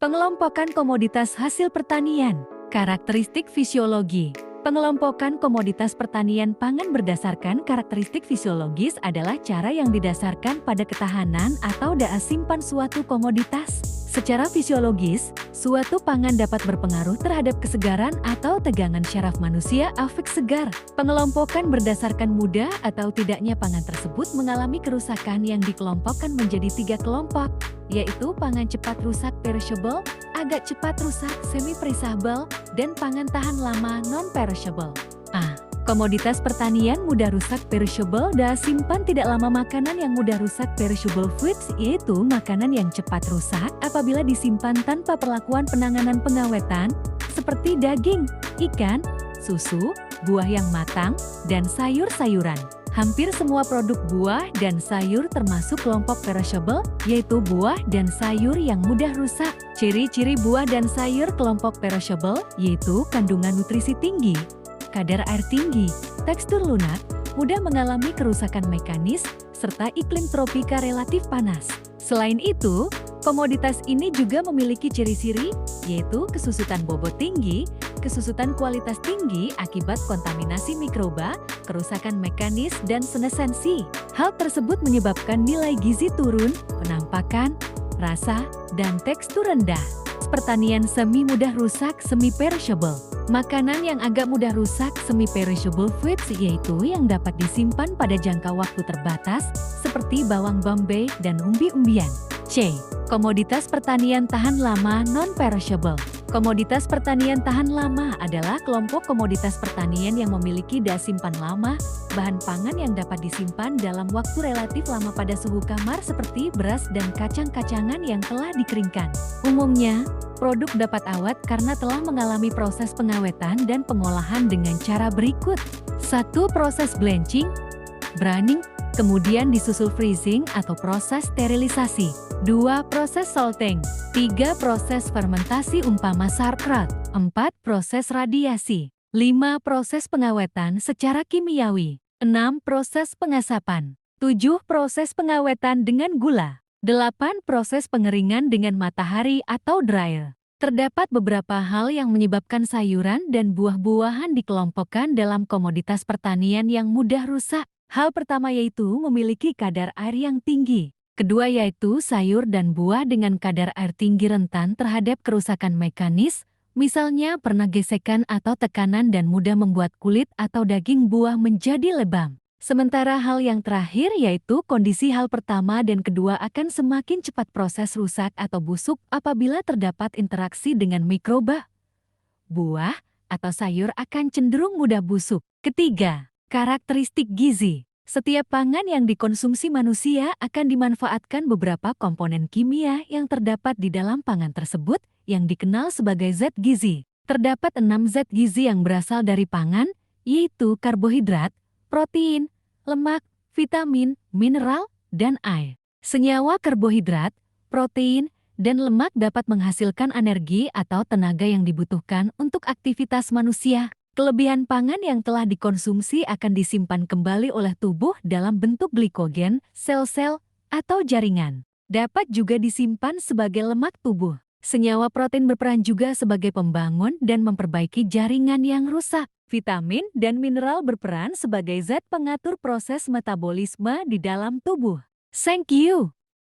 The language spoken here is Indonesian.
Pengelompokan komoditas hasil pertanian. Karakteristik fisiologi. Pengelompokan komoditas pertanian pangan berdasarkan karakteristik fisiologis adalah cara yang didasarkan pada ketahanan atau daya simpan suatu komoditas. Secara fisiologis, suatu pangan dapat berpengaruh terhadap kesegaran atau tegangan syaraf manusia afek segar. Pengelompokan berdasarkan mudah atau tidaknya pangan tersebut mengalami kerusakan yang dikelompokkan menjadi 3 kelompok, yaitu pangan cepat rusak perishable, agak cepat rusak semi-perishable, dan pangan tahan lama non-perishable. Komoditas pertanian mudah rusak perishable dan simpan tidak lama. Makanan yang mudah rusak perishable foods yaitu makanan yang cepat rusak apabila disimpan tanpa perlakuan penanganan pengawetan, seperti daging, ikan, susu, buah yang matang, dan sayur-sayuran. Hampir semua produk buah dan sayur termasuk kelompok perishable, yaitu buah dan sayur yang mudah rusak. Ciri-ciri buah dan sayur kelompok perishable yaitu kandungan nutrisi tinggi, kadar air tinggi, tekstur lunak, mudah mengalami kerusakan mekanis, serta iklim tropika relatif panas. Selain itu, komoditas ini juga memiliki ciri-ciri, yaitu kesusutan bobot tinggi, kesusutan kualitas tinggi akibat kontaminasi mikroba, kerusakan mekanis, dan senescensi. Hal tersebut menyebabkan nilai gizi turun, penampakan, rasa, dan tekstur rendah. Pertanian semi mudah rusak semi-perishable. Makanan yang agak mudah rusak semi-perishable foods yaitu yang dapat disimpan pada jangka waktu terbatas, seperti bawang bombay dan umbi-umbian. C. Komoditas pertanian tahan lama non-perishable. Komoditas pertanian tahan lama adalah kelompok komoditas pertanian yang memiliki daya simpan lama, bahan pangan yang dapat disimpan dalam waktu relatif lama pada suhu kamar seperti beras dan kacang-kacangan yang telah dikeringkan. Umumnya, produk dapat awet karena telah mengalami proses pengawetan dan pengolahan dengan cara berikut. 1. Proses blanching, branning, kemudian disusul freezing atau proses sterilisasi. 2. Proses salting. 3. Proses fermentasi umpama sauerkraut. 4. Proses radiasi. 5. Proses pengawetan secara kimiawi. 6. Proses pengasapan. 7. Proses pengawetan dengan gula. 8. Proses pengeringan dengan matahari atau dryer. Terdapat beberapa hal yang menyebabkan sayuran dan buah-buahan dikelompokkan dalam komoditas pertanian yang mudah rusak. Hal pertama yaitu memiliki kadar air yang tinggi. Kedua yaitu sayur dan buah dengan kadar air tinggi rentan terhadap kerusakan mekanis, misalnya pernah gesekan atau tekanan dan mudah membuat kulit atau daging buah menjadi lebam. Sementara hal yang terakhir yaitu kondisi hal pertama dan kedua akan semakin cepat proses rusak atau busuk apabila terdapat interaksi dengan mikroba. Buah atau sayur akan cenderung mudah busuk. Ketiga, karakteristik gizi. Setiap pangan yang dikonsumsi manusia akan dimanfaatkan beberapa komponen kimia yang terdapat di dalam pangan tersebut yang dikenal sebagai zat gizi. Terdapat 6 zat gizi yang berasal dari pangan, yaitu karbohidrat, protein, lemak, vitamin, mineral, dan air. Senyawa karbohidrat, protein, dan lemak dapat menghasilkan energi atau tenaga yang dibutuhkan untuk aktivitas manusia. Kelebihan pangan yang telah dikonsumsi akan disimpan kembali oleh tubuh dalam bentuk glikogen, sel-sel, atau jaringan. Dapat juga disimpan sebagai lemak tubuh. Senyawa protein berperan juga sebagai pembangun dan memperbaiki jaringan yang rusak. Vitamin dan mineral berperan sebagai zat pengatur proses metabolisme di dalam tubuh. Thank you.